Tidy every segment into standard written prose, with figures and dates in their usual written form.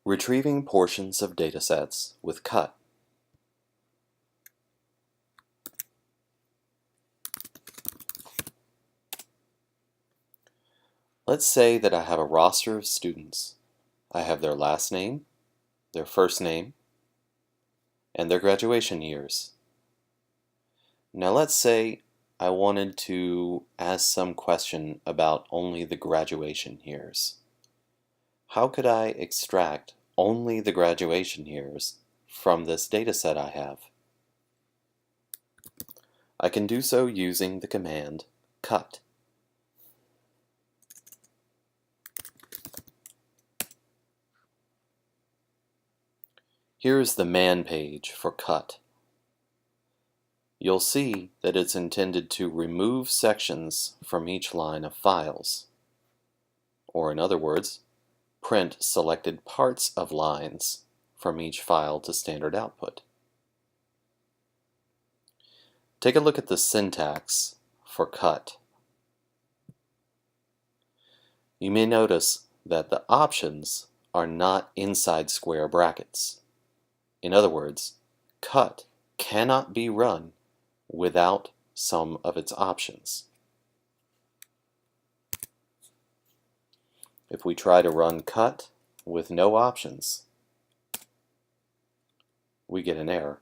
Retrieving portions of datasets with cut. Let's say that I have a roster of students. I have their last name, their first name, and their graduation years. Now let's say I wanted to ask some question about only the graduation years. How could I extract only the graduation years from this dataset I have? I can do so using the command cut. Here's the man page for cut. You'll see that it's intended to remove sections from each line of files, or in other words, print selected parts of lines from each file to standard output. Take a look at the syntax for cut. You may notice that the options are not inside square brackets. In other words, cut cannot be run without some of its options. If we try to run cut with no options, we get an error.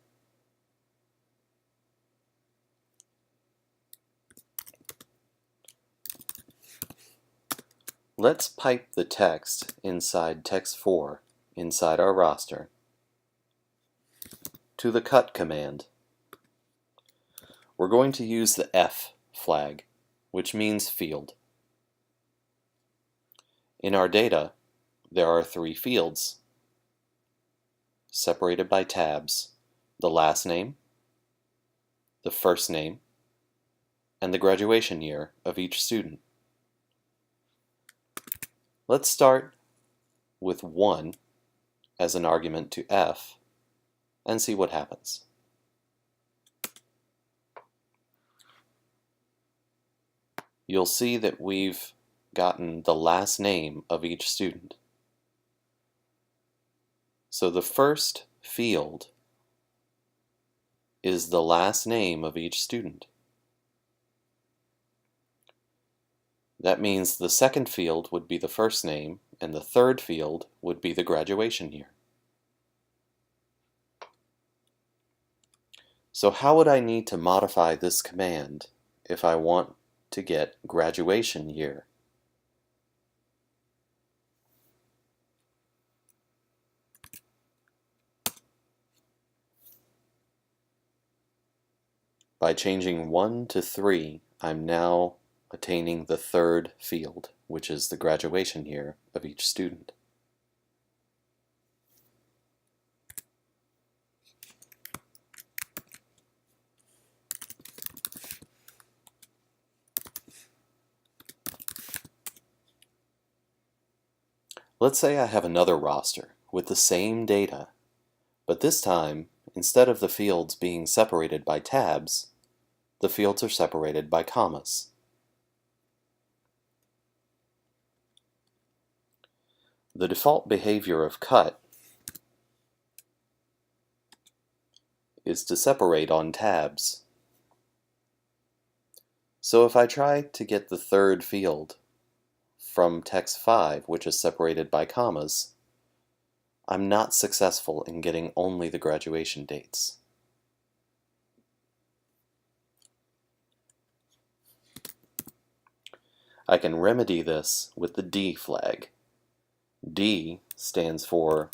Let's pipe the text inside text4 inside our roster to the cut command. We're going to use the F flag, which means field. In our data, there are 3 fields, separated by tabs: the last name, the first name, and the graduation year of each student. Let's start with 1 as an argument to F and see what happens. You'll see that we've gotten the last name of each student. So the first field is the last name of each student. That means the second field would be the first name, and the third field would be the graduation year. So how would I need to modify this command if I want to get graduation year? By changing 1 to 3, I'm now attaining the third field, which is the graduation year of each student. Let's say I have another roster with the same data, but this time, instead of the fields being separated by tabs, the fields are separated by commas. The default behavior of cut is to separate on tabs. So if I try to get the third field from text 5, which is separated by commas, I'm not successful in getting only the graduation dates. I can remedy this with the D flag. D stands for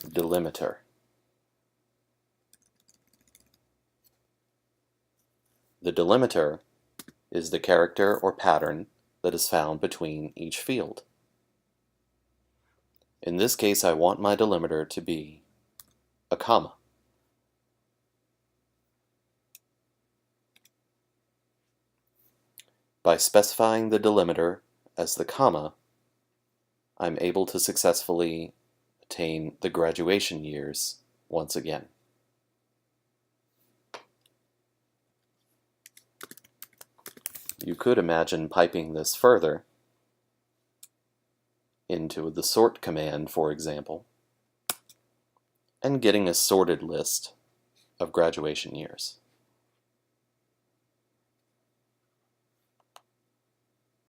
delimiter. The delimiter is the character or pattern that is found between each field. In this case, I want my delimiter to be a comma. By specifying the delimiter as the comma, I'm able to successfully attain the graduation years once again. You could imagine piping this further into the sort command, for example, and getting a sorted list of graduation years.